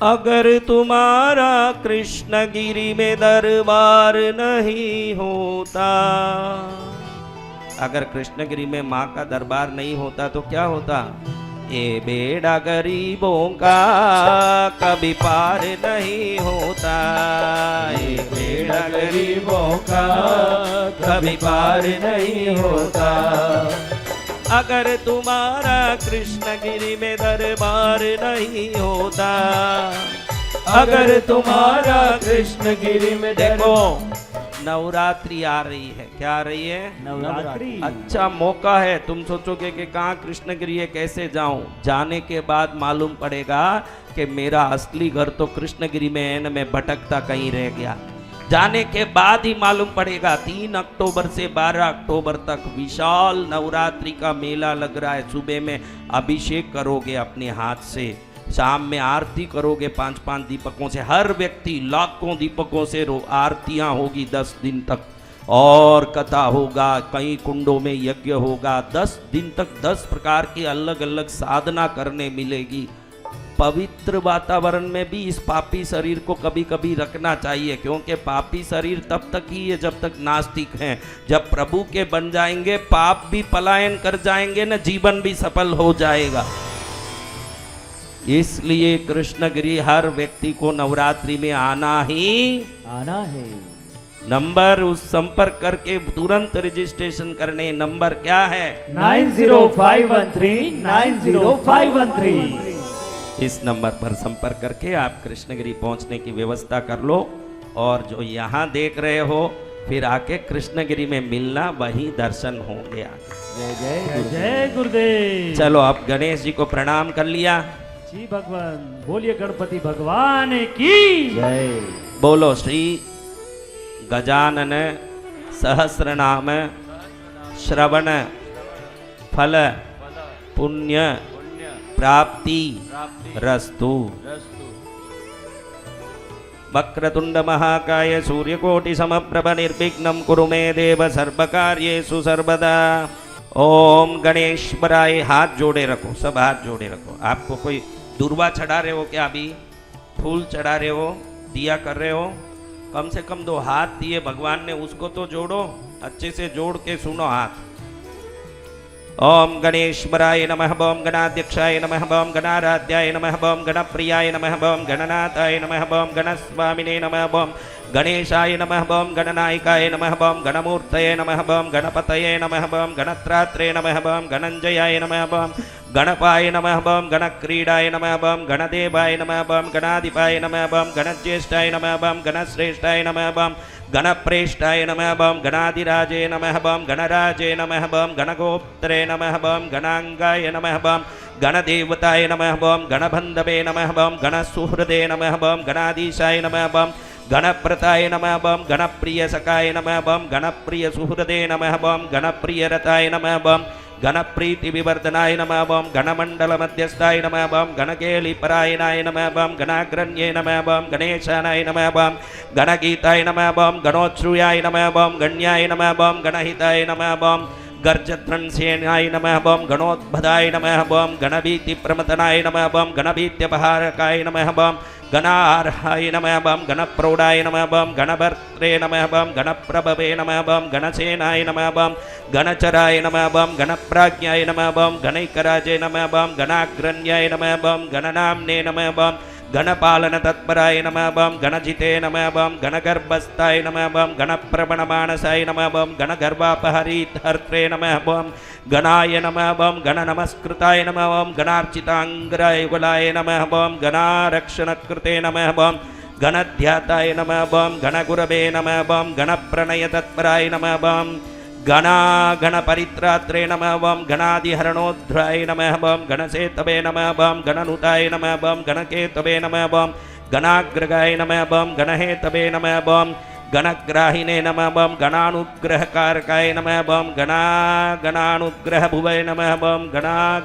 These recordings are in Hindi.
अगर तुम्हारा कृष्णगिरी में दरबार नहीं होता, अगर कृष्णगिरी में माँ का दरबार नहीं होता तो क्या होता? ये बेड़ा गरीबों का कभी पार नहीं होता, ये बेड़ा गरीबों का कभी पार नहीं होता। अगर तुम्हारा कृष्णगिरी में दरबार नहीं होता, अगर तुम्हारा कृष्णगिरी में, देखो नवरात्रि आ रही है। क्या आ रही है? नवरात्रि। अच्छा मौका है। तुम सोचोगे कि कहाँ कृष्णगिरी है, कैसे जाऊं? जाने के बाद मालूम पड़ेगा कि मेरा असली घर तो कृष्णगिरी में है न, मैं भटकता कहीं रह गया। जाने के बाद ही मालूम पड़ेगा। 3 अक्टूबर से 12 अक्टूबर तक विशाल नवरात्रि का मेला लग रहा है। सुबह में अभिषेक करोगे अपने हाथ से, शाम में आरती करोगे 5-5 दीपकों से। हर व्यक्ति लाखों दीपकों से आरतियां होगी 10 दिन तक, और कथा होगा, कई कुंडों में यज्ञ होगा। 10 दिन तक 10 प्रकार की अलग अलग साधना करने मिलेगी। पवित्र वातावरण में भी इस पापी शरीर को कभी कभी रखना चाहिए, क्योंकि पापी शरीर तब तक ही है जब तक नास्तिक हैं। जब प्रभु के बन जाएंगे, पाप भी पलायन कर जाएंगे न, जीवन भी सफल हो जाएगा। इसलिए कृष्णगिरी हर व्यक्ति को नवरात्रि में आना है। नंबर उस संपर्क करके तुरंत रजिस्ट्रेशन करने। नंबर क्या है? 90513 90513। इस नंबर पर संपर्क करके आप कृष्णगिरी पहुंचने की व्यवस्था कर लो। और जो यहाँ देख रहे हो, फिर आके कृष्णगिरी में मिलना, वही दर्शन होंगे। जय जय जय गुरुदेव। चलो अब गणेश जी को प्रणाम कर लिया जी। भगवान बोलिए गणपति भगवान की जय। बोलो श्री गजानन सहस्रनाम श्रवण फल पुण्य प्राप्ति रस्तु। वक्रतुंड महाकाय सूर्यकोटि समप्रभ निर्विघ्नं कुरु मे देव सर्वकार्येषु सर्वदा। ओम गणेश्वराय। हाथ जोड़े रखो, सब हाथ जोड़े रखो। आपको कोई दुर्वा चढ़ा रहे हो क्या? अभी फूल चढ़ा रहे हो, दिया कर रहे हो? कम से कम 2 हाथ दिए भगवान ने, उसको तो जोड़ो। अच्छे से जोड़ के सुनो हाथ। ओम गणेश्वराय नमः। ओम गणाध्यक्षाय नमः। ओम गणाराध्याय नमः। ओम गणप्रियाय नमः। ओम गणनाथाय नमः। ओम गणस्वामिने नमः। ओम गणेशाय नमः। ओम गणनायकाय नमः। ओम गणमूर्तये नमः। ओम गणपतये नमः। ओम गणत्रात्रे नमः। ओम गणंजयाय नमः। ओम गणपाय नमः। ओम गणक्रीडाय नमः। ओम गणदेवाय नमः। ओम गणाधिपाय नमः। ओम गणज्येष्ठाय नमः। ओम गणश्रेष्ठाय नमः। ओम गणप्रेष्ठाय नमः। ओम गणाधिराजे नमः। ओम गणराजे नमः। ओम गणगोप्त्रे नमः। ओम गणांगाय नमः। ओम गणदेवताय नमः। ओम गणबन्धवे नमः। ओम गणसुहृदे नमः। ओम गणाधीशाय नमः। ओम गणप्रताय नमः। ओम गणप्रियसखाय नमः। ओम गणप्रियसुहृदे नमः। ओम गणप्रियरताय नमः। ओम गणप्रीति विवर्धनाय नमः। ओम गणमंडल मध्यस्थाय नमः। ओम गणकेलिपरायणाय नमः। ओम गणाग्रण्ये नमः। ओम गणेशानाय नमः। ओम गणगीताय नमः। ओम गणोच्छ्रुयाय नमः। ओम गण्याय नमः। ओम गणहिताय नमः। ओम गर्जध्वंसेनाय नमः। ओम गणोद्भदाय नमः। ओम गणभीतिप्रमथनाय नमः। ओम गणभीत्यपहारकाय नमः। ओम गणार्हाय नमः। ओम गणप्रौढाय नमः। ओम गणभर्त्रे नमः। ओम गणप्रभवे नमः। ओम गणसेनाय नमः। ओम गणचराय नमः। ओम गणप्राज्ञाय नमः। ओम गणैकराजे नमः। ओम गणाग्रण्याय नमः। ओम गणनाम्ने नमः। ओम गणपालन तत्पराय नमः। ओम गणजिते नमः। ओम गणगर्भस्थाय नमः। ओम गणप्रवणमानसाय नमः। ओम गणगर्भापहरितहर्त्रे नमः। ओम गणाय नमः। ओम गणनमस्कृताय नमः। ओम गणार्चितांग्राय युगलाय नमः। ओम गणारक्षणकृते नमः। ओम गणध्याताय नमः। ओम गणगुरवे नमः। ओम गणप्रणय तत्पराय नमः। ओम गणपरित्रात्रे नमः। ओम गणादिहरणोध्राय नमः। ओम गणसेतवे नमः। ओम गणनुताय नमः। ओम गणकेतवे नमः। ओम गणाग्रगाय नमः। ओम गणहेतवे नमः। ओम गणग्राहिने नमः। ओम गणानुग्रहकारकाय नमः। ओम गणानुग्रहभुवये नमः। ओम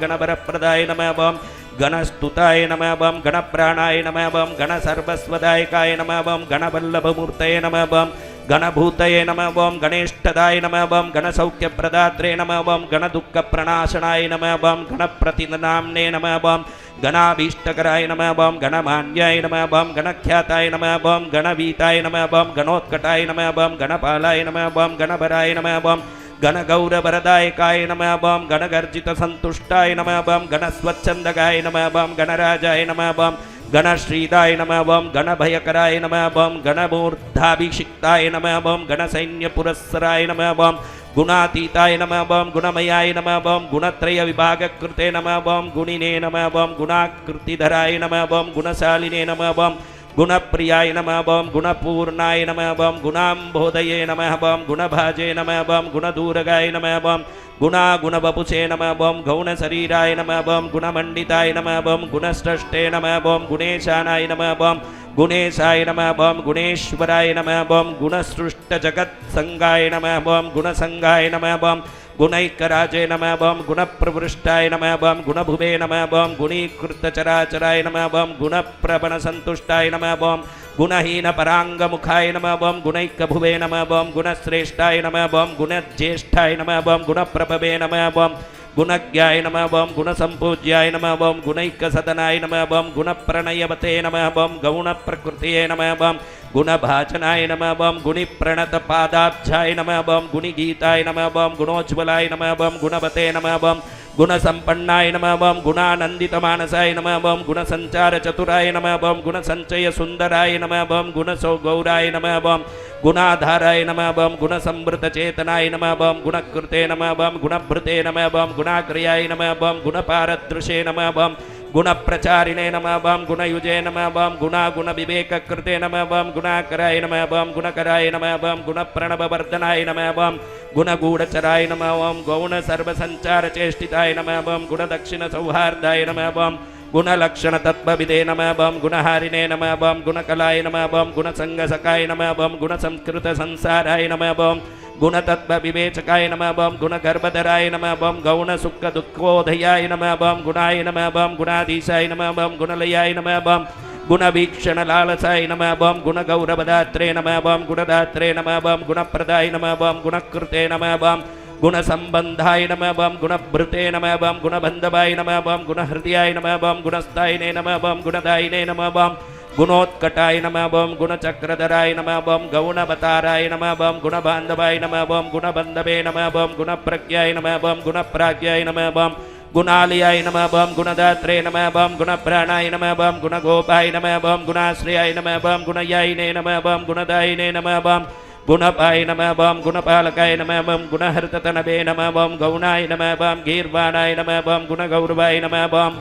गणवरप्रदाय नमः। ओम गणस्तुताय नमः। ओम गणप्राणाय नमः। ओम गणसर्वस्वदायकाय नमः। ओम गणवल्लभमूर्तये नमः। ओम गणभूतये नमः। ओम गणेष्ठदाय नमः। ओम गणसौख्यप्रदात्रे नमः। ओम गणदुःखप्रणाशनाय नमः। ओम गणप्रतिनाम्ने नमः। ओम गणाभीष्टकराय नमः बम गणमान्याय नमः बम गणख्याताय नमः बम गणवीताय नमः बम गणोत्कटाय नमः बम गणपालाय नमः बम गणभराय नमः बम गणगौरवरदायकाय नमः बम गणगर्जितसन्तुष्टाय नमः बम गणस्वच्छन्दगाय नमः बम गणराजाय नमः बम गणश्रीदाय नमः बम गणभयकराय नमः बम गणमूर्धाभिषिक्ताय नमः बम गणसैन्यपुरस्सराय नमः बम गुणातीताय नमः बम गुणमयाय नमः बम गुणत्रय विभागकृते नमः बम गुणिने नमः बम गुणाकृतिधराय नमः बम गुणशालिने नमः बम गुणप्रियाय नमः बम गुणपूर्णाय नमः बम गुणाम्भोदये नमः बम गुणभाजे नमः बम गुणदूरगाय नमः बम गुणबपुषे नमः बम गौणशरीराय नमः बम गुणमण्डिताय नमः बम गुणस्रष्टे नमः बम गुणेशानाय नमः बम गुणेशाय नमः बम गुणेश्वराय नमः बम गुणसृष्टजगत्संगाय नमः बम गुणसंगाय नमः बम गुणैकराजे नमः बम गुणप्रवृष्टाय नमः बम गुणभुवे नमः बम गुणीकृतचराचराय नमः बम गुणप्रवणसन्तुष्टाय नमः बम गुणहीनपराङ्गमुखाय नमः बम गुणैकभुवे नमः बम गुणश्रेष्ठाय नमः बम गुणज्येष्ठाय नमः बम गुणप्रभवे नमः बम गुणज्ञाय नमः बम गुणसम्पूज्याय नमः बम गुणैकसदनाय नमः बम गुणप्रणयवते नमः बम गौणप्रकृतये नमः बम गुणभाचनाय नमः बम गुणिप्रणतपादाब्जाय नमः बम गुणिगीताय नमः बम गुणोज्ज्वलाय नमः बम गुणवते नमः बम गुणसम्पन्नाय नमः बम गुणानन्दितमानसाय नमः बम गुणसञ्चारचतुराय नमः बम गुणसञ्चयसुन्दराय नमः बम गुणसौगौराय नमः बम गुणाधाराय नमः बम गुणसंवृतचेतनाय नमः बम गुणकृते नमः बम गुणभृते नमः बम गुणाक्रियाय नमः बम गुणपारदृशे नमः बम गुणप्रचारिणे नमः बम गुणयुजे नमः बम गुणविवेककृते नमः बम गुणाकराय नमः बम गुणकराय नमः बम गुणप्रणववर्धनाय नमः बम गुणगूढचराय नमः बम गौणसर्वसञ्चारचेष्टिताय नमः बम गुणदक्षिणसौहार्दाय नमः बम गुणलक्षणतत्त्वविदे नमः बम गुणहारिणे नमः बम गुणकलाय नमः बम गुणसङ्गसकाय नमः बम गुणसंस्कृतसंसाराय नमः बम गुणतत्त्वविवेचकाय नमः बम गुणगर्भधराय नमः बम गौणसुखदुःखोदयाय नमः बम गुणाय नमः बम गुणाधीशाय नमः बम गुणलयाय नमः बम गुणवीक्षणलालसाय नमः बम गुणगौरवदात्रे नमः बम गुणदात्रे नमः बम गुणप्रदाय नमः बम गुणकृते नमः बम गुणसम्बन्धाय नमः बम गुणभृते नमः बम गुणबन्धवाय नमः बम गुणहृदयाय नमः बम गुणस्थायिने नमः बम गुणदायिने नमः बम गुणोत्कटाय नमः बम गुणचक्रधराय नमः बम गौणवताराय नमः बम गुणबान्धवाय नमः बम गुणबन्धवे नमः बम गुणप्रज्ञाय नमः बम गुणप्राज्ञाय नमः बम गुणालयाय नमः बम गुणदात्रे नमः बम गुणप्राणाय नमः बम गुणगोपाय नमः बम गुणाश्रयाय नमः बम गुणयायिने नमः बम गुणदायिने नमः बम गुणपाय नमः बम गुणपालकाय नमः बम गुणहर्ततनवे नमः बम गौणाय नमः बम गीर्वाणाय नमः बम गुणगौरवाय नमः बम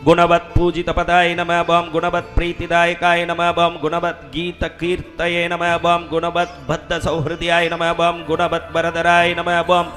गुणवत्पूजितपदाय नमः बम गुणवत्प्रीतिदायकाय नमः बम गुणवद्गीतकीर्तये नमः बम गुणवद्बद्धसौहृदयाय नमः बम गुणवद्वरदराय नमः बम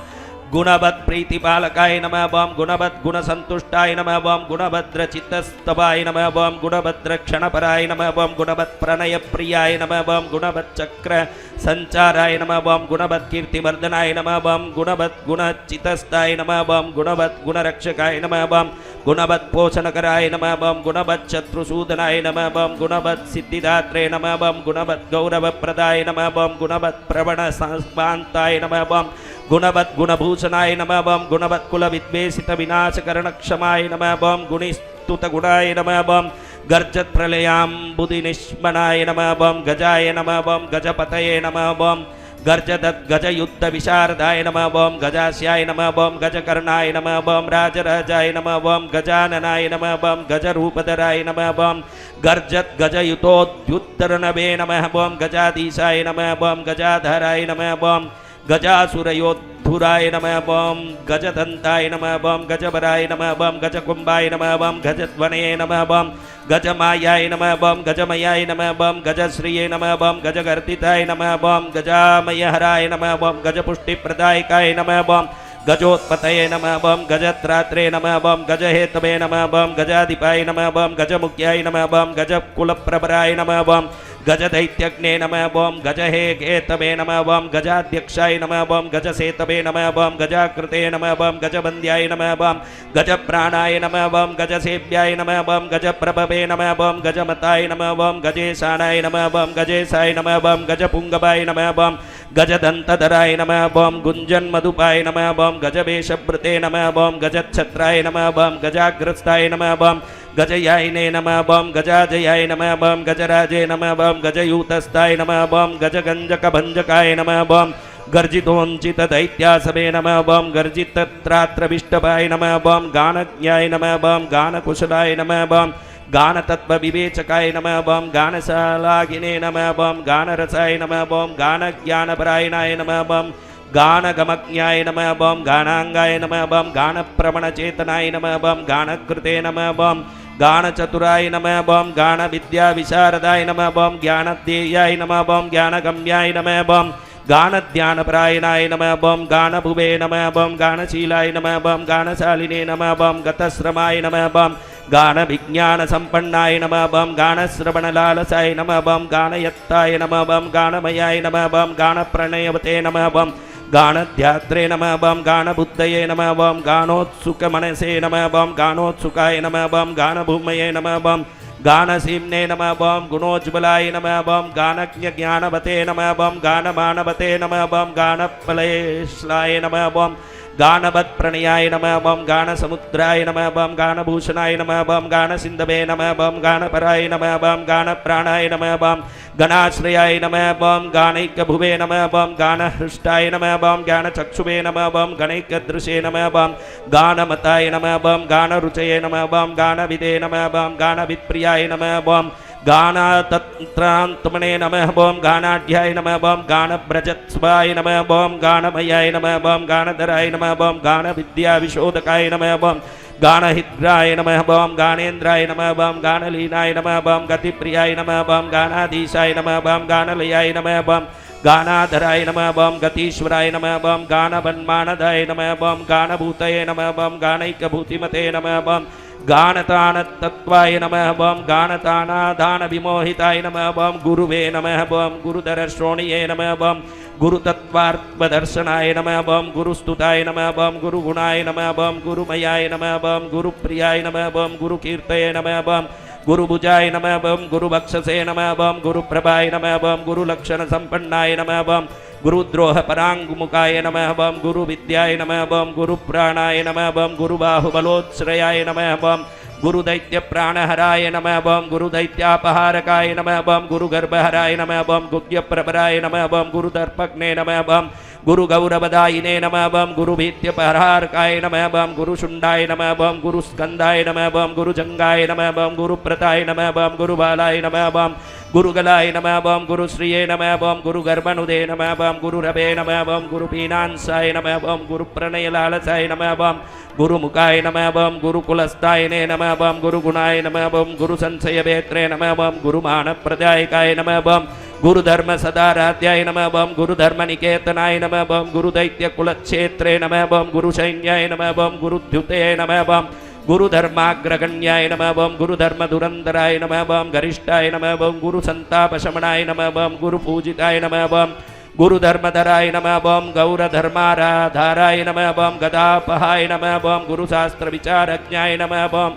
गुणवत्प्रीतिपालकाय नमः बम गुणवद्गुणसन्तुष्टाय नमः बम गुणभद्रचित्तस्तवाय नमः बम गुणभद्रक्षणपराय नमः बम गुणवत्प्रणयप्रियाय नमः बम गुणवच्चक्रसञ्चाराय नमः बम गुणवत्कीर्तिवर्धनाय नमः बम गुणवद्गुणचितस्ताय नमः बम गुणवद्गुणरक्षकाय नमः बम गुणवत्पोषणकराय नमः बम गुणवच्छत्रुसूदनाय नमः बम गुणवत्सिद्धिदात्रे नमः बम गुणवद्गौरवप्रदाय नमः बम गुणवत्प्रवणसंस्पान्ताय नमः बम गुणवद्गुणभूषणाय नमः बम गुणवत्कुलविद्वेषितविनाशकरणक्षमाय नमः बम गुणिस्तुतगुणाय नमः बम गर्जत्प्रलयाम्बुधिनिष्मनाय नमः बम गजाय नमः बम गजपतये नमः बम गर्जदद्गजयुद्धविशारदाय नमः बम गजास्याय नमः बम गजकर्णाय नमः बम राजराजाय नमः बम गजाननाय नमः बम गजरूपधराय नमः बम गर्जद्गजयुतोद्युत्तरनवे नमः बम गजाधीशाय नमः बम गजाधराय नमः बम गजासुरयोद्धुराय नमः बम गजदन्ताय नमः बम गजबराय नमः बम गजकुम्भाय नमः बम गजध्वने नमः बम गजमायाय नमः बम गजमयाय नमः बम गजश्रिये नमः बम गजगर्दिताय नमः बम गजामयहराय नमः बम गजपुष्टिप्रदायकाय नमः बम गजोत्पतये नमः बम गजत्रात्रे नमः बम गजहेतवे नमः बम गजाधिपाय नमः बम गजमुख्याय नमः बम गजकुलप्रभराय नमः बम गजदैत्यग्ने नमः बम गजहे केतवे नमः बम गजाध्यक्षाय नमः बम गजसेतवे नमः बम गजाकृते नमः बम गजबन्द्याय नमः बम गजप्राणाय नमः बम गजसेव्याय नमः बम गजप्रभवे नमः बम गजमताय नमः बम गजेशानाय नमः बम गजेशाय नमः बम गजपुंगवाय नमः बम गजदन्तधराय नमः बम गुञ्जन्मधुपाय नमः बम गजवेशभृते नमः बम गजच्छत्राय नमः बम गजाग्रस्ताय नमः बम गजयायिने नमः बम गजाजयाय नमः बम गजराजे नमः बम गजयूतस्ताय नमः बम गजगञ्जकभञ्जकाय नमः बम गर्जितोञ्चित दैत्यासवे नमः बम गर्जितत्रात्रविष्टभाय नमः बम गानज्ञाय नमः बम गानकुशलाय नमः बम गानतत्त्वविवेचकाय नमः बम गानशालागिने नमः बम गानरसाय नमः बम गानज्ञानपरायणाय नमः बम गानगमज्ञाय नमः बम गानांगाय नमः बम गानप्रवणचेतनाय नमः बम गानकृते नमः बम गानचतुराय नमः बम गानविद्याविशारदाय नमः बम ज्ञानध्येयाय नमः बम ज्ञानगम्याय नमः बम गानध्यानपरायणाय नमः बम गानभुवे नमः बम गानशीलाय नमः बम गानशालिने नमः बम गतश्रमाय नमः बम गानविज्ञानसम्पन्नाय नमः बम गानश्रवणलालसाय नमः बम गानयत्ताय नमः बम गानमयाय नमः बम गानप्रणयवते नमः बम गानध्यात्रे नमः बम गानबुद्धये नमः बम गानोत्सुकमनसे नमः बम गानोत्सुकाय नमः बम गानभूमये नमः बम गानसीम्ने नमः बम गुणोज्ज्वलाय नमः बम गानज्ञानवते नमः बम गानमानवते नमः बम गानफलेश्लाय नमः बम गानवत्प्रणयाय नमः बम गानसमुद्राय नमः बम गानभूषणाय नमः बम गानसिन्धवे नमः बम गानपराय नमः बम गानप्राणाय नमः बम गणाश्रयाय नमः बम गानैकभुवे नमः बम गानहृष्टाय नमः बम गानचक्षुवे नमः बम गणैकदृशे नमः बम गानमताय नमः बम गानरुचये नमः बम गानविदे नमः बम गानवित्प्रियाय नमः बम गानतन्त्रान्तमने नमः बम गानाढ्याय नमः बम गानव्रजत्स्वाय नमः बम गानमयाय नमः बम गानधराय नमः बम गानविद्याविशोधकाय नमः बम गानहिद्राय नमः बम गानेन्द्राय नमः बम गानलीनाय नमः बम गतिप्रियाय नमः बम गानाधीशाय नमः बम गानलयाय नमः बम गानाधराय नमः बम गतीश्वराय नमः बम गानवन्मानदाय नमः बम गानभूतये नमः बम गानैकभूतिमते नमः बम गानतानतत्त्वाय नमः बम गानतानादानविमोहिताय नमः बम गुरुवे नमः बम गुरुधरश्रोणिये नमः बम गुरुतत्त्वार्थदर्शनाय नमः बम गुरुस्तुताय नमः बम गुरुगुणाय नमः बम गुरुमयाय नमः बम गुरुप्रियाय नमः बम गुरुकीर्तये नमः बम गुरुभुजाय नमः बम गुरुवक्षसे नमः बम गुरुप्रभाय नमः बम गुरुलक्षणसम्पन्नाय नमः बम गुरुद्रोहपराङ्गुमुखाय नमः बम गुरुविद्याय नमः बम गुरुप्राणाय नमः बम गुरुबाहुबलोत्श्रयाय नमः बम गुरुदैत्यप्राणहराय नमः बम गुरुदैत्यापहारकाय नमः बम गुरुगर्भहराय नमः बम गुह्यप्रभराय नमः बम गुरुदर्पग्ने नमः बम गुरुगौरवदायिने नमः बम गुरुभीत्यपहारकाय नमः बम गुरुशुण्डाय नमः बम गुरुस्कन्दाय नमः बम गुरुजङ्गाय नमः बम गुरुप्रताय नमः बम गुरुबालाय नमः बम गुरुगलाय नमः बम गुरुश्रिये नमः बम गुरुगर्भनुदे नमः बम गुरुरवे नमः बम गुरुपीनांसाय नमः बम गुरुप्रणयलालसाय नमः बम गुरुमुखाय नमः बम गुरुकुलस्थायिने नमः बम गुरुगुणाय नमः बम गुरुसंशयवेत्रे नमः बम गुरुमानप्रदायकाय नमः बम गुरुधर्मसदाराध्याय नमः बम गुरुधर्मनिकेतनाय नमः बम गुरुदैत्यकुलक्षेत्रे नमः बम गुरुसैन्याय नमः बम गुरुद्युते नमः बम गुरुधर्माग्रगण्याय नमः बम गुरुधर्मधुरन्धराय नमः बम गरिष्ठाय नमः बम गुरुसन्तापशमनाय नमः बम गुरुपूजिताय नमः बम गुरुधर्मधराय नमः बम गौरधर्माराधाराय नमः बम गदापहाय नमः बम गुरुशास्त्रविचारज्ञाय नमः बम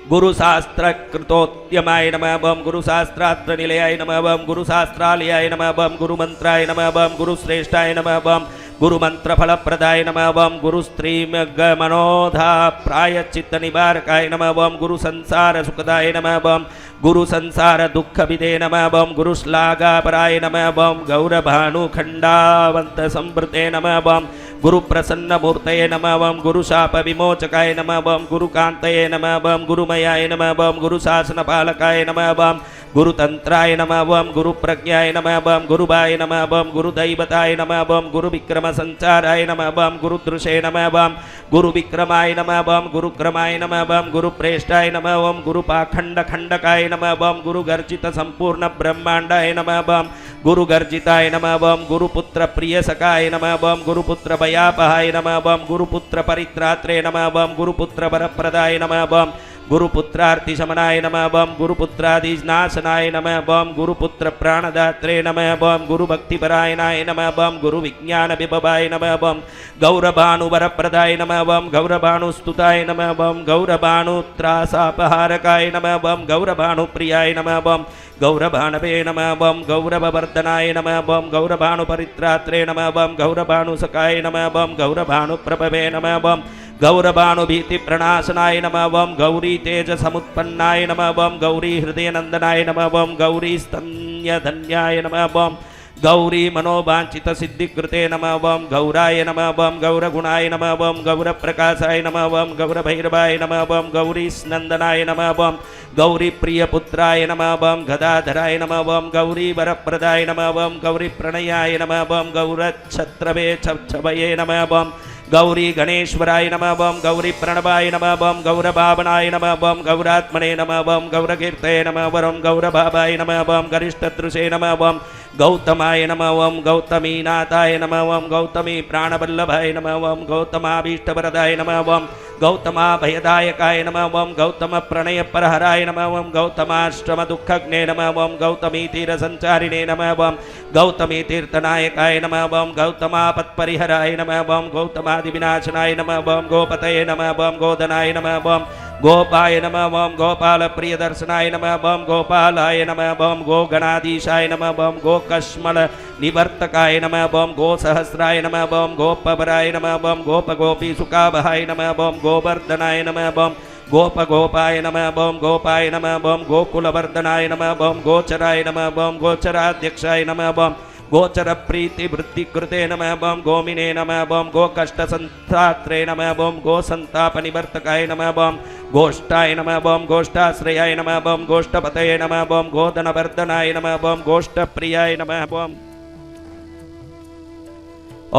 गुरुशास्त्रकृतोद्यमाय नमः बम गुरुशास्त्रात्रनिलयाय नमः बम गुरुशास्त्रालयाय नमः बम गुरुमन्त्राय नमः बम गुरुश्रेष्ठाय नमः बम गुरुमन्त्रफलप्रदाय नमः बम गुरुस्त्रीमनोधाप्रायश्चित्तनिवारकाय नमः बम गुरुसंसारसुखदाय नमः बम गुरुसंसारदुःखविदे नमः बम गुरुश्लाघापराय नमः बम गौरभानुखण्डावन्तसंवृते नमः बम गुरुप्रसन्नमूर्तये नमः बम गुरुशापविमोचकाय नमः बम गुरुकान्तये नमः बम गुरुमयाय नमः बम गुरुशासनपालकाय नमः बम गुरुतन्त्राय नमः बम गुरुप्रज्ञाय नमः बम गुरुबाय नमः बम गुरुदैवताय नमः बम गुरुविक्रमसञ्चाराय नमः बम गुरुदृशे नमः बम गुरुविक्रमाय नमः बम गुरुक्रमाय नमः बम गुरुप्रेष्ठाय नमः बम गुरुपाखण्डखण्डकाय नमः बम गुरुगर्जितसम्पूर्णब्रह्माण्डाय नमः बम गुरुगर्जिताय नमः बम गुरुपुत्रप्रियसखाय नमः बम गुरुपुत्रभयापहाय नमः बम गुरुपुत्रपरित्रात्रे नमः बम गुरुपुत्रवरप्रदाय नमः बम गुरुपुत्रार्तिशमनाय नमः बम गुरुपुत्रादिनाशनाय नमः बम गुरुपुत्र प्राणदात्रे नमः बम गुरुभक्तिपरायणाय नमः बम गुरुविज्ञानविभवाय नमः बम गौरभानुवरप्रदाय नमः बम गौरभानुस्तुताय नमः बम गौरभानुत्रासापहारकाय नमः बम गौरभानुप्रियाय नमः बम गौरभानवे नमः बम गौरववर्धनाय नमः बम गौरभानुपरित्रात्रे नमः बम गौरभानुसकाय नमः बम गौरभानुप्रभवे नमः बम गौरभानुभीतिप्रणाशनाय नमः बम गौरी तेजसमुत्पन्नाय नमः बम गौरी हृदयनन्दनाय नमः बम गौरी स्तन्यधन्याय नमः बम गौरी मनोवाञ्छितसिद्धिकृते नमः बम गौराय नमः बम गौरगुणाय नमः बम गौरप्रकाशाय नमः बम गौरभैरवाय नमः बम गौरीस्नन्दनाय नमः बम गौरीप्रियपुत्राय नमः बम गदाधराय नमः बम गौरीवरप्रदाय नमः बम गौरीप्रणयाय नमः बम गौरच्छत्रवे छवये नमः बम गौरी गणेश्वराय नमः बम गौरी प्रणवाय नमः बम गौरभावनाय नमः बम गौरात्मने नमः बम गौरकीर्तये नमः वरम गौरभावाय नमः बम गरिष्ठदृशे नमः बम गौतमाय नमः बम गौतमीनाथाय नमः बम गौतमी प्राणवल्लभाय नमः बम गौतमाभीष्टवरदाय नमः बम गौतमाभयदायकाय नमः बम गौतमप्रणयपरहराय नमः बम गौतमाष्टमदुःखग्ने नमः बम गौतमीतीरसञ्चारिणे नमः बम गौतमीतीर्थनायकाय नमः बम गौतमापत्परिहराय नमः बम गौतमादिविनाशनाय नमः बम गोपतये नमः बम गोदनाय नमः बम गोपाय नमः बम गोपालप्रियदर्शनाय नमः बम गोपालाय नमः बम गोगणाधीशाय नमः बम गोकश्मल निवर्तकाय नमः बम गोसहस्राय नमः बम गोपवराय नमः बम गोपगोपीसुकावहाय नमः बम गोवर्धनाय नमः बम गोपगोपाय नमः बम गोपाय नमः बम गोकुलवर्धनाय नमः बम गोचराय नमः बम गोचराध्यक्षाय नमः बम गोचर प्रीति वृद्धि कृते नमः बम गोमिने नमः बम गोकष्टसंतात्रे नमः बम गोसंताप निवर्तकाय नमः बम गोष्ठाय नमः बम गोष्ठाश्रयाय नमः बम गोष्ठपतये नमः बम गोधनवर्धनाय नमः बम गोष्ठप्रियाय नमः बम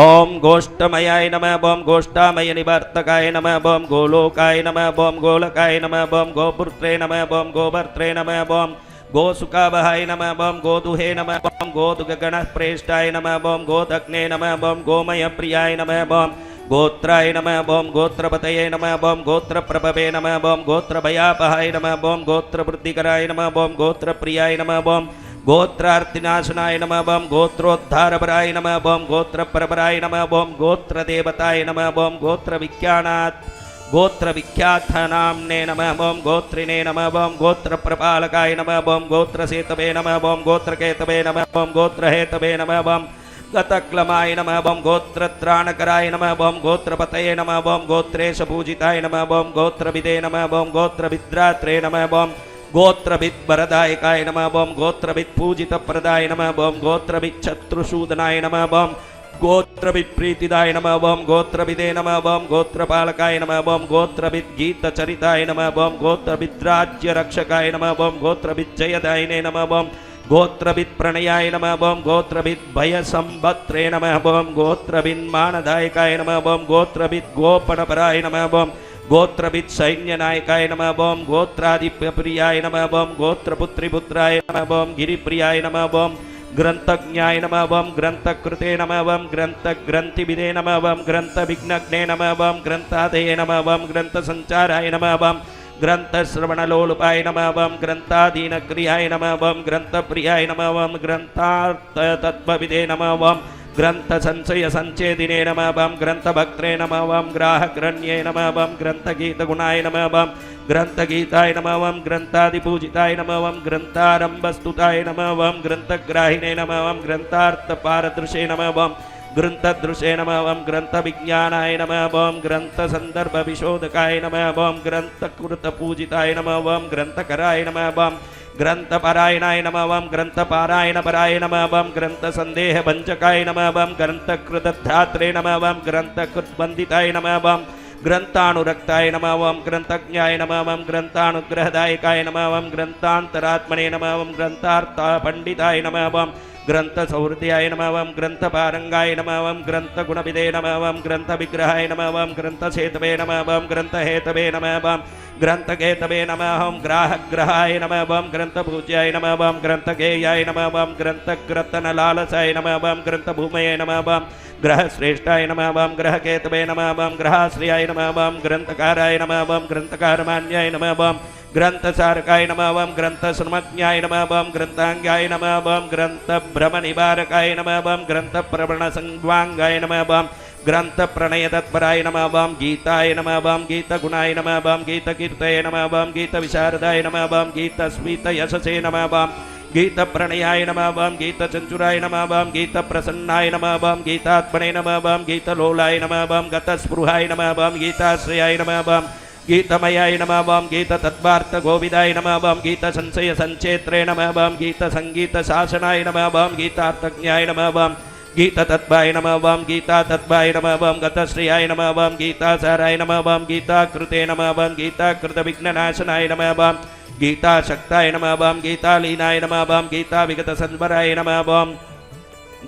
ओम गोष्ठमयाय नमः बम गोष्ठामय निवर्तकाय नमः बम गोलोकाय नमः बम गोलकाय नमः बम गोपुत्रे नमः बम गोभर्त्रे नमः बम गोसुकावहाय नमः बम गोदुहे नमः बम गोदुगगणप्रेष्ठाय नमः बम गोदग्ने नमः बम गोमयप्रियाय नमः बम गोत्राय नमः बम गोत्रपतये नमः बम गोत्रप्रभवे नमः बम गोत्रभयापहाय नमः बम गोत्रवृद्धिकराय नमः बम गोत्रप्रियाय नमः बम गोत्रार्तिनाशनाय नमः बम गोत्रोद्धारपराय नमः बम गोत्रप्रवराय नमः बम गोत्रदेवताय नमः बम गोत्रविख्यातनाम्ने नमः बम गोत्रिणे नमः बम गोत्रप्रपालकाय नमः बम गोत्रसेतवे नमः बम गोत्रकेतवे नमः बम गोत्रहेतवे नमः बम गतक्लमाय नमः बम गोत्रत्राणकराय नमः बम गोत्रपतये नमः बम गोत्रेशपूजिताय नमः बम गोत्रविदे नमः बम गोत्रविद्रात्रे नमः बम गोत्रविद्वरदायकाय नमः बम गोत्रवित्पूजितप्रदाय नमः बम गोत्रविच्छत्रुसूदनाय नमः बम गोत्रवित्प्रीतिदाय नमः बम गोत्रविदे नमः बम गोत्रपालकाय नमः बम गोत्रविद्गीतचरिताय नमः बम गोत्रविद्राज्यरक्षकाय नमः बम गोत्रविज्जयदायिने नमः बम गोत्रवित्प्रणयाय नमः बम गोत्रविद्भयसम्भत्रे नमः बम गोत्रविन्मानदायकाय नमः बम गोत्रविद्गोपनपराय नमः बम गोत्रवित्सैन्यनायकाय नमः बम गोत्रादिप्यप्रियाय नमः बम गोत्रपुत्रिपुत्राय नमः बम गिरिप्रियाय नमः बम ग्रंथज्ञाय नमः बम ग्रंथकृते नमः बम ग्रंथग्रंथिविदे नमः बम ग्रंथविघ्नग्ने नमः बम ग्रंथादये नमः बम ग्रंथसंचाराय नमः बम ग्रंथश्रवणलोलुपाय नमः बम ग्रंथाधीनक्रियाय नमः बम ग्रंथप्रियाय नमः बम ग्रंथार्थतत्त्वविदे नमः बम ग्रंथसंशयसंचेदिने नमः बम ग्रंथभक्त्रे नमः बम ग्राहकरण्ये नमः बम ग्रंथगीतगुणाय नमः बम ग्रंथगीताय नमः बम ग्रंथादिपूजिताय नमः बम ग्रंथारंभस्तुताय नमः बम ग्रंथग्राहिणे नमः बम ग्रंथार्थपारदृशे नमः बम ग्रंथदृशे नमः बम ग्रंथविज्ञानाय नमः बम ग्रंथसंदर्भविशोधकाय नमः बम ग्रंथकृतपूजिताय नमः बम ग्रंथकराय नमः बम ग्रंथपरायणाय नमः बम ग्रंथपारायणपराय नमः बम ग्रंथसंदेहभञ्जकाय नमः बम ग्रंथकृतधात्रे नमः बम ग्रंथकृतबन्दिताय नमः बम ग्रंथानुरक्ताय नमः बम ग्रंथज्ञाय नमः बम ग्रंथानुग्रहदायकाय नमः बम ग्रंथान्तरात्मने नमः बम ग्रंथार्थपण्डिताय नमः बम ग्रंथसौहृदयाय नमः बम ग्रंथपारंगाय नमः बम ग्रंथगुणविदे नमः बम ग्रंथविग्रहाय नमः बम ग्रंथसेतवे नमः बम ग्रंथहेतवे नमः बम ग्रंथकेतवे नमः ओं ग्राहग्रहाय नमः ओं ग्रंथपूज्याय नमः ओं ग्रंथगेयाय नमः ओं ग्रंथग्रतनलालसाय नमः ओं ग्रंथभूमये नमः ओं ग्रहश्रेष्ठाय नमः ओं ग्रहकेतवे नमः ओं ग्रहाश्रयाय नमः ओं ग्रंथकाराय नमः ओं ग्रंथकारमान्याय नमः ओं ग्रंथसारकाय नमः ओं ग्रंथसर्वज्ञाय नमः ओं ग्रंथांगाय नमः ओं ग्रंथभ्रमनिवारकाय नमः ओं ग्रंथप्रवणसंवांगाय नमः ओं ग्रंथप्रणयतत्पराय नमः ओं गीताय नमः ओं गीतगुणाय नमः ओं गीतकीर्तये नमः ओं गीतविशारदाय नमः ओं गीतस्मितयशसे नमः ओं गीतप्रणयाय नमः ओं गीतचञ्चुराय नमः ओं गीतप्रसन्नाय नमः ओं गीतात्मने नमः ओं गीतलोलाय नमः ओं गतस्पृहाय नमः ओं गीताश्रयाय नमः ओं गीतमयाय नमः ओं गीततद्वार्थगोविदाय नमः ओं गीतसंशयसञ्चेत्रे नमः ओं गीतसङ्गीतशासनाय नमः ओं गीतार्थज्ञाय नमः ओं गीततत्त्वाय नमः ओं गीतातत्त्वाय नमः ओं गतश्रियाय नमः ओं गीतासाराय नमः ओं गीताकृते नमः ओं गीताकृतविघ्ननाशनाय नमः ओं गीताशक्ताय नमः ओं गीतालीनाय नमः ओं गीताविगतसन्वराय नमः ओं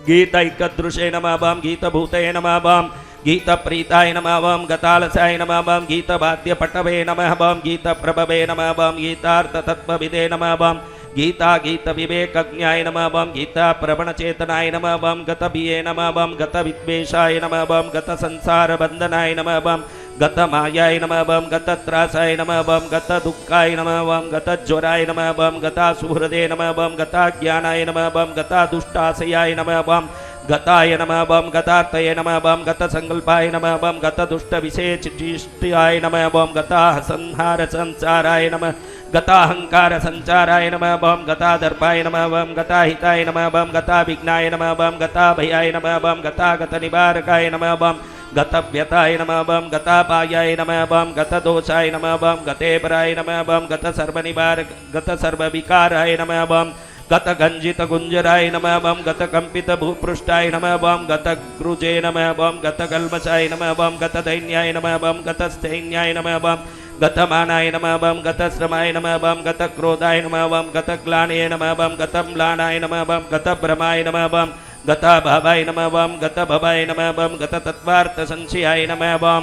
गीतैकदृशे नमः ओं गीतभूतये नमः ओं गीतप्रीताय नमः ओं गतालसाय नमः ओं गीतवाद्यपटवे नमः ओं गीतप्रभवे नमः ओं गीतार्थतत्त्वविदे नमः ओं गीता गीतविवेकज्ञाय नमः ओं गीताप्रवणचेतनाय नमः ओं गतभिये नमः ओं गतविद्वेषाय नमः ओं गतसंसारबन्धनाय नमः ओं गतमायाय नमः ओं गतत्रासाय नमः ओं गतदुःखाय नमः ओं गतज्वराय नमः ओं गतासुहृदे नमः ओं गताज्ञानाय नमः ओं गतादुष्टाशयाय नमः ओं गताय नमः ओं गतार्थये नमः ओं गतसङ्कल्पाय नमः ओं गतदुष्टविशेषचिष्टाय नमः ओं गतासंहारसंसाराय नमः गताहंकारसञ्चाराय नमः ओं गतादर्पाय नमः ओं गताहिताय नमः ओं गताविघ्नाय नमः ओं गताभयाय नमः ओं गतागतनिवारकाय नमः ओं गतव्यताय नमः ओं गतापायाय नमः ओं गतदोषाय नमः ओं गतेपराय नमः ओं गतसर्वनिवारक गतसर्वविकाराय नमः ओं गतगञ्जितगुञ्जराय नमः ओं गतकम्पितभूपृष्ठाय नमः ओं गतगृजे नमः ओं गतकल्मषाय नमः ओं गतदैन्याय नमः ओं गतस्थैन्याय नमः ओं गतमानाय नमः ओं गतश्रमाय नमः ओं गतक्रोधाय नमः ओं गतक्लानये नमः ओं गतम्लानाय नमः ओं गतभ्रमाय नमः ओं गताभावाय नमः ओं गतभवाय नमः ओं गततत्त्वार्थसंशयाय नमः ओं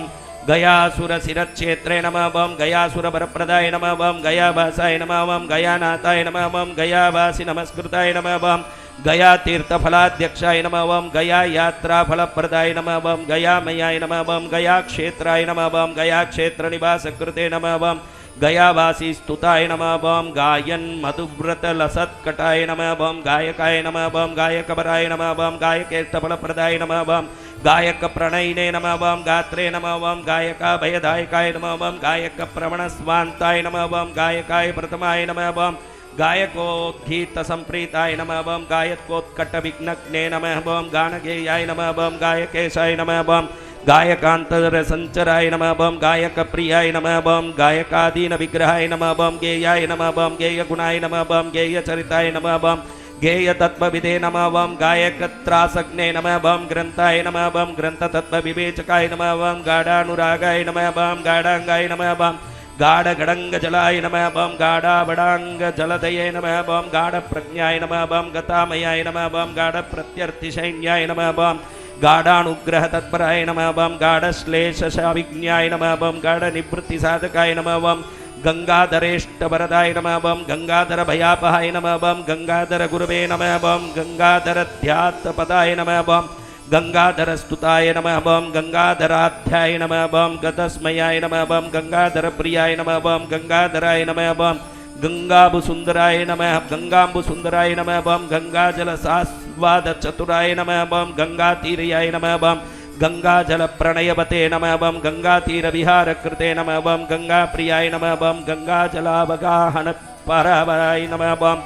गयासुरशिरक्षेत्रे नमः ओं गयासुरवरप्रदाय नमः ओं गयावासाय नमः ओं गयानाथाय नमः ओं गयावासि नमस्कृताय नमः ओं गयातीर्थफलाध्यक्षाय नमः ओं गयायात्राफलप्रदाय नमः ओं गयामयाय नमः ओं गयाक्षेत्राय नमः ओं गयाक्षेत्रनिवासकृते नमः ओं गयावासीस्तुताय नमः ओं गायन्मधुव्रतलसत्कटाय नमः ओं गायकाय नमः ओं गायकपराय नमः ओं गायकेष्टफलप्रदाय नमः ओं गायकप्रणयिने नमः ओं गात्रे नमः ओं गायकाभयदायकाय नमः ओं गायकप्रवणस्वान्ताय नमः ओं गायकाय प्रथमाय नमः ओं गायकोद्गीतसम्प्रीताय नमः ओं गायकोत्कटविघ्नज्ञे नमः ओं गानगेयाय नमः ओं गायकेशाय नमः ओं गायकान्तरसञ्चराय नमः ओं गायकप्रियाय नमः ओं गायकादीनविग्रहाय नमः ओं गेयाय नमः ओं गेयगुणाय नमः ओं गेयचरिताय नमः ओं गेयतत्त्वविदे नमः ओं गायकत्रासज्ञे नमः ओं ग्रन्थाय नमः ओं ग्रन्थतत्त्वविवेचकाय नमः ओं गाढानुरागाय नमः ओं गाढाङ्गाय नमः ओं गाढगडङ्गजलाय नमः ओं गाढावडाङ्गजलदये नमः ओं गाढप्रज्ञाय नमः ओं गतामयाय नमः ओं गाढप्रत्यर्थिसैन्याय नमः ओं गाढानुग्रहतत्पराय नमः ओं गाढश्लेषशाविज्ञाय नमः ओं गाढनिवृत्तिसाधकाय नमः ओं गंगाधरेष्टवरदाय नमः ओं गंगाधरभयापहाय नमः ओं गंगाधरगुरवे नमः ओं गंगाधरध्यात्तपदाय नमः ओं गंगाधरस्तुताय नमः ओं गंगाधराध्याय नमः ओं गतस्मयाय नमः ओं गंगाधरप्रियाय नमः ओं गंगाधराय नमः ओं गंगाबुसुन्दराय नमः गंगाम्बुसुन्दराय नमः ओं गंगाजलसास्वादचतुराय नमः ओं गंगातीर्याय नमः ओं गंगाजलप्रणयवते नमः ओं गंगातीरविहारकृते नमः ओं गंगाप्रियाय नमः ओं गंगाजलावगाहनपरावराय नमः ओं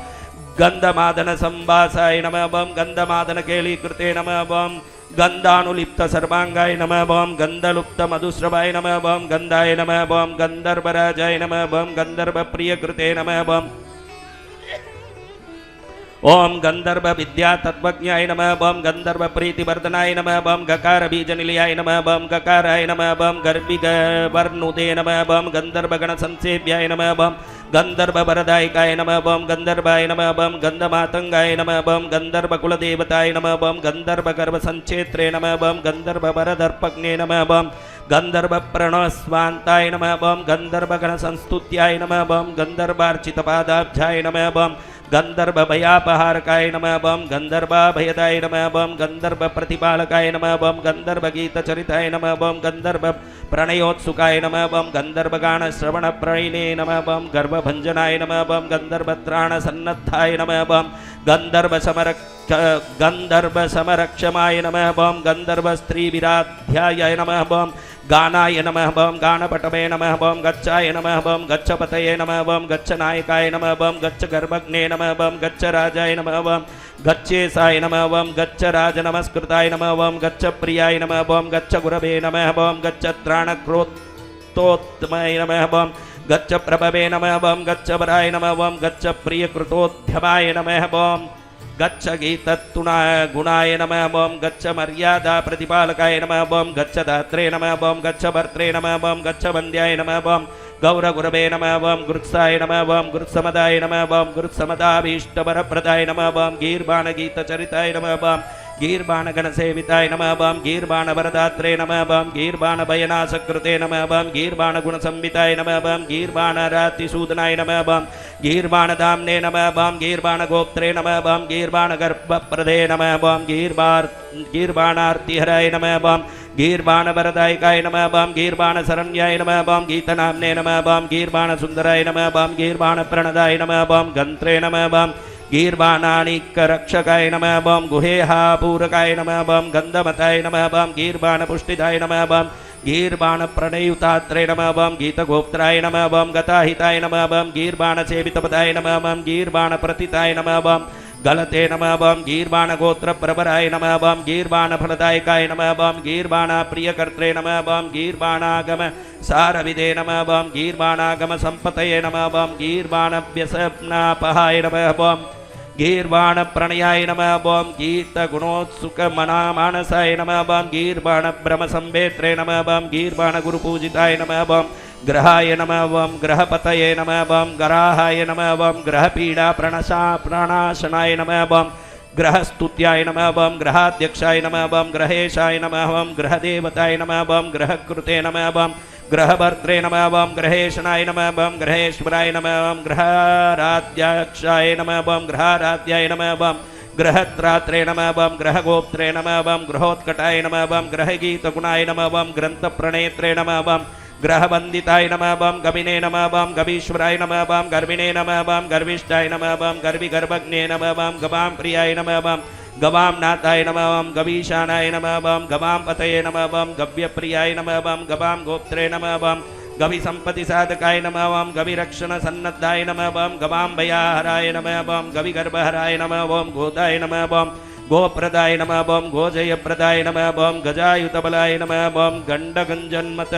गन्धमादनसंवासाय नमः ओं गन्धमादनकेलीकृते नमः ओं गन्धानुलिप्तसर्वाङ्गाय नमः ओं गन्धलुप्तमधुस्रवाय नमः ओं गन्धाय नमः ओं गन्धर्वराजाय नमः ओं गन्धर्वप्रियकृते नमः ओं ओम गंधर्व विद्या तत्वज्ञाय नमः ओम गंधर्व प्रीतिवर्धनाय नमः ओम गकार बीज निलयाय नमः ओम गकाराय नमः ओम गर्भिक वर्णुदे नमः ओम गंधर्व गण संसेव्याय नमः ओम गंधर्व वरदायकाय नमः ओम गंधर्वाय नमः ओम गंधमातंगाय नमः ओम गंधर्व कुलदेवताय नमः ओम गंधर्व गर्भ संचेत्रे नमः ओम गंधर्व वरदर्पज्ञे नमः ओम गंधर्व प्रणस्वान्ताय नमः ओम गंधर्व गण संस्तुत्याय नमः ओम गंधर्वार्चित पादाब्जाय नमः ओम गंधर्व भयापहारकाय नमः ओम गंधर्वाभयदाय नमः ओम गंधर्व प्रतिपालकाय नमः ओम गंधर्व गीतचरिताय नमः ओम गंधर्व प्रणयोत्सुकाय नमः ओम गंधर्व गान श्रवण प्रणिने नमः ओम गर्भभंजनाय नमः ओम गंधर्व त्राण सन्नद्धाय नमः ओम गंधर्व समरक्षमाय नमः ओम गंधर्व स्त्री विराध्याय नमः ओम गानाय नमः ओम गानपटवे नमः ओम गच्छाय नमः ओम गच्छपतये नमः ओम गच्छनायकाय नमः ओम गच्छ गर्भग्ने नमः ओम गच्छ राजाय नमः ओम गच्छेसाय नमः ओम गच्छ राज नमस्कृताय नमः ओम गच्छ प्रियाय नमः ओम गच्छ गुरवे नमः ओम गच्छ त्राणक्रोत्तोत्तमाय नमः ओम गच्छ प्रभवे नमः ओम गच्छ वराय नमः ओम गच्छ प्रियकृतोद्यमाय नमः ओम गच्छ गीतत्तुना गुणाय नमः ओम गच्छ मर्यादा प्रतिपालकाय नमः ओम गच्छ दात्रे नमः ओम गच्छ भर्त्रे नमः ओम गच्छ वन्द्याय नमः ओम गौरगुरवे नमः ओम गुरुत्साय नमः ओम गुरुत्समदाय नमः ओम गुरुत्समदाभीष्टवरप्रदाय नमः ओम गीर्बाण गीतचरिताय नमः ओम गीर्बाण गणसेविताय नमः ओम गीर्बाण वरदात्रे नमः ओम गीर्बाण भयनाशकृते नमः ओम गीर्बाण गुणसंविताय नमः ओम गीर्बाण रातिसूदनाय नमः ओम गीर्बाण दाम्ने नमः ओम गीर्बाण गोप्त्रे नमः ओम गीर्बाण गर्भप्रदे नमः ओम गीर्बाणार्तिहराय नमः ओम गीर्बाण वरदायकाय नमः ओम गीर्बाण शरण्याय नमः ओम गीतनाम्ने नमः ओम गीर्बाण सुंदराय नमः ओम गीर्बाण प्रणदाय नमः ओम गन्त्रे नमः ओम गीर्बाणानीकरक्षकाय नमः ओम गुहेहापूरकाय नमः ओम गन्धमताय नमः ओम गीर्बाण पुष्टिदाय नमः ओम गीर्बाण प्रणयुतात्रे नमः ओम गीतगोप्त्राय नमः ओम गताहिताय नमः ओम गीर्बाण सेवितपदाय नमः ओम गीर्बाण प्रतिताय नमः ओम गलते नमः ओम गीर्बाण गोत्र प्रवराय नमः ओम गीर्बाण फलदायकाय नमः ओम गीर्बाण प्रियकर्त्रे नमः ओम गीर्बाणागम सारविदे नमः ओम गीर्बाणागम संपतये नमः ओम गीर्बाण व्यसनापहाय नमः ओम गीर्बाण प्रणयाय नमः ओम गीत गुणोत्सुक मनामानसाय नमः ओम गीर्बाण ब्रह्म संवेत्रे नमः ओम गीर्बाण गुरुपूजिताय नमः ओम ग्रहाय नमः ओम ग्रहपतये नमः ओम गराहाय नमः ओम ग्रहपीडा प्रणाशनाय नमः ओम ग्रहस्तुत्याय नमः ओम ग्रहाध्यक्षाय नमः ओम ग्रहेशाय नमः ओम ग्रहदेवताय नमः ओम ग्रहकृते नमः ओम ग्रहभर्त्रे नमः ओम ग्रहेशनाय नमः ओम ग्रहेश्वराय नमः ओम ग्रहाराध्याक्षाय नमः ओम ग्रहाराध्याय नमः ओम ग्रहत्रात्रे नमः ओम ग्रहगोप्त्रे नमः ओम ग्रहोत्कटाय नमः ओम ग्रहगीतगुणाय नमः ओम ग्रन्थप्रणेत्रे नमः ओम ग्रहवन्दिताय नमः ओम गविने नमः ओम गवीश्वराय नमः ओम गर्विणे नमः ओम गर्विष्ठाय नमः ओम गर्विगर्भज्ञे नमः ओम गवां प्रियाय नमः ओम गवां नाथाय नमः ओम गवीशानाय नमः ओम गवां पतये नमः ओम गव्यप्रियाय नमः ओम गवां गोप्त्रे नमः ओम गवि संपत्ति साधकाय नमः ओम गविरक्षण सन्नद्धाय नमः ओम गवां भयाहराय नमः ओम गविगर्भहराय नमः ओम गोदाय नमः ओम गोप्रदाय नमः ओम गोजयप्रदाय नमः ओम गजायुतबलाय नमः ओम गण्डगञ्जन्मत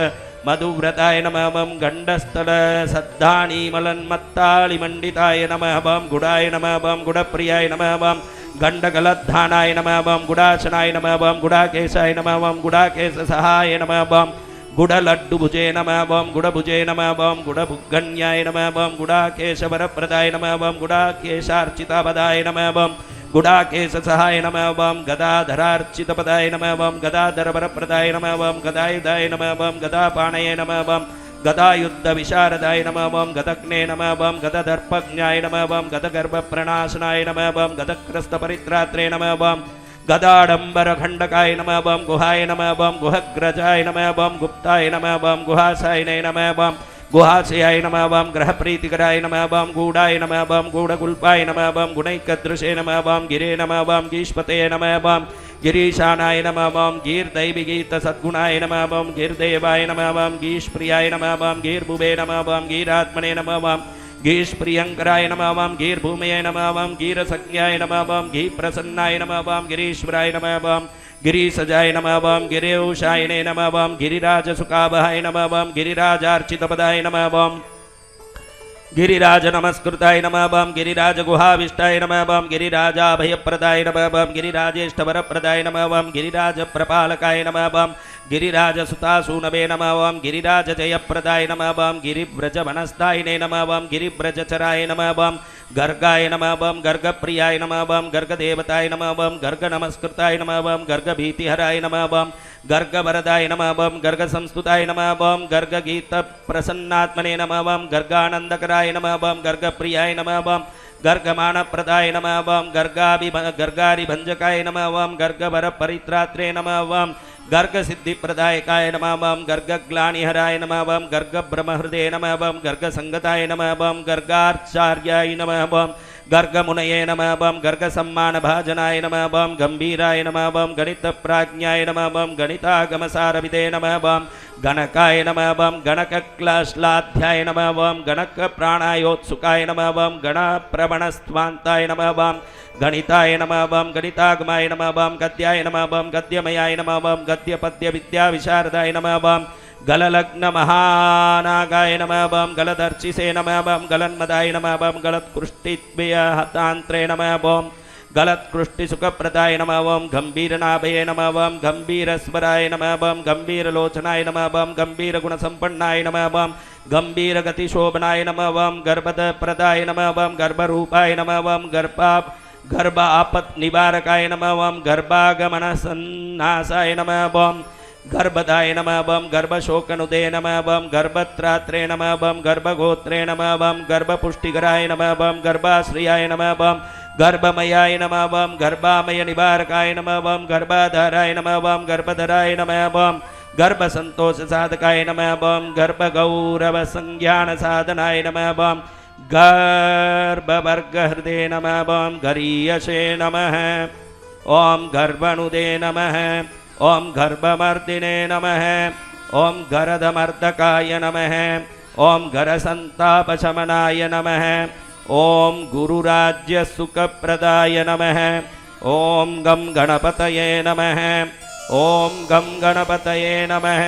मधुव्रताय नमः ओम गण्डस्थल सद्धानीमलन्मत्तालिमण्डिताय नमः ओम गुडाय नमः ओम गुडप्रियाय नमः ओम गण्डगलद्धानाय नमः ओम गुडाशनाय नमः ओम गुडाकेशाय नमः ओम गुडाकेशसहाय नमः ओम गुडलड्डुभुजे नमः ओम गुडभुजे नमः ओम गुडभुगण्याय नमः ओम गुडाकेशवरप्रदाय नमः ओम गुडाकेशार्चितापदाय नमः ओम गुडाकेशसहाय नमः ओम गदाधरार्चितपदाय नमः ओम गदाधरवरप्रदाय नमः ओम गदायुधाय नमः ओम गदापाणये नमः ओम गदायुद्धविशारदाय नमः ओम गदग्ने नमः ओम गददर्पज्ञाय नमः ओम गदगर्भप्रणाशनाय नमः ओम गदक्रस्तपरित्रात्रे नमः ओम गदाडम्बरखण्डकाय नमः ओम गुहाय नमः ओम गुहग्रजाय नमः ओम गुप्ताय नमः ओम गुहासायने नमः ओम गुहाशयाय नमः ओम ग्रहप्रीतिकराय नमः ओम गूढाय नमः ओम गूढगुल्पाय नमः ओम गुणैकदृशे नमः ओम गिरे नमः ओम गीष्पतये नमः ओम गिरीशानाय नमः ओम गीर्दैविगीतसद्गुणाय नमः ओम गीर्देवाय नमः ओम गीष्प्रियाय नमः ओम गीर्भुवे नमः ओम गीरात्मने नमः ओम गीष्प्रियङ्कराय नमः ओम गीर्भूमये नमः ओम गीरसज्ञाय नमः ओम गीप्रसन्नाय नमः ओम गिरीश्वराय नमः ओम गिरीसजाय नमः ओम गिरेशायने नमः ओम गिरिराजसुखावहाय नमः ओम गिरिराजार्चितपदाय नमः ओम गिरिराज नमस्कृताय नमः बम गिरिराज गुहाविष्टाय नमः बम गिरिराजाभयप्रदाय नमः बम गिरिराजेष्टवरप्रदाय नमः बम गिरिराज प्रपालकाय नमः बम गिरिराज सुतासूनवे नमः बम गिरिराज जयप्रदाय नमः बम गिरिव्रज वनस्तायिने नमः बम गिरिव्रजचराय नमः बम गर्गाय नमः बम गर्गप्रियाय नमः बम गर्गदेवताय नमः बम गर्ग नमस्कृताय नमः बम गर्गभीतिहराय नमः बम गर्गवरदाय नमः बम गर्गसंस्तुताय नमः बम गर्गगीतप्रसन्नात्मने नमः बम गर्गानन्दकराय नमः बम गर्गप्रियाय नमः बम गर्गमानप्रदाय नमः बम गर्गारिभञ्जकाय नमः बम गर्गवरपरित्रात्रे नमः बम गर्गसिद्धिप्रदायकाय नमः बम गर्गग्लानिहराय नमः बम गर्गब्रह्महृदे नमः बम गर्गसङ्गताय नमः बम गर्गार्चार्याय नमः बम गर्गमुनये नमः बम गर्गसम्मानभाजनाय नमः बम गम्भीराय नमः बम गणितप्राज्ञाय नमः बम गणितागमसारविदे नमः बम गणकाय नमः बम गणकक्लाश्लाध्याय नमः बम गणकप्राणायोत्सुकाय नमः बम गणप्रवणस्त्वान्ताय नमः बम गणिताय नमः बम गणितागमाय नमः बम गद्याय नमः बम गद्यमयाय नमः बम गद्यपद्यविद्याविशारदाय नमः बम गललग्नमहानागाय नमः बम गलदर्चिसे नमः बम गलन्मदाय नमः बम गलत्कृष्टिद्वयहतान्त्रे नमः बम गलत्कृष्टिसुखप्रदाय नमः बम गम्भीरनाभये नमः बम गम्भीरस्वराय नमः बम गम्भीरलोचनाय नमः बम गम्भीरगुणसम्पन्नाय नमः बम गम्भीरगतिशोभनाय नमः बम गर्भदप्रदाय नमः बम गर्भरूपाय नमः बम गर्भ आपत्निवारकाय नमः बम गर्भागमनसन्नासाय नमः बम गर्भदाय नमः बम गर्भशोकनुदे नमः बम गर्भत्रात्रे नमः बम गर्भगोत्रे नमः बम गर्भपुष्टिकराय नमः बम गर्भाश्रियाय नमः बम गर्भमयाय नमः बम गर्भामय निवारकाय नमः बम गर्भाधाराय नमः बम गर्भधराय नमः बम गर्भसंतोष साधकाय नमः बम गर्भगौरवसंज्ञान साधनाय नमः बम गर्भवर्गहृदे नमः बम गरीयसे नमः ओम गर्भनुदे नमः ओम गर्भमर्दिने नमः ओम गरदमर्दकाय नमः ओम गरसंतापशमनाय नमः ओम गुरुराज्यसुखप्रदाय नमः ओम गम गणपतये नमः ओम गम गणपतये नमः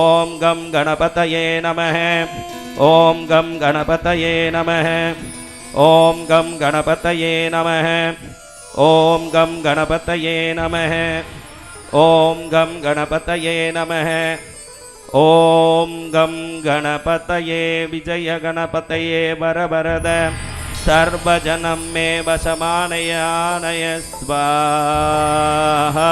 ओम गम गणपतये नमः ओम गम गणपतये नमः ओम गम गणपतये नमः ओम गम गणपतये नमः ओम गम गणपतये नमः ओम गम गणपतये विजय गणपतये वरवरद सर्वजनं मे वशमानय आनय स्वाहा।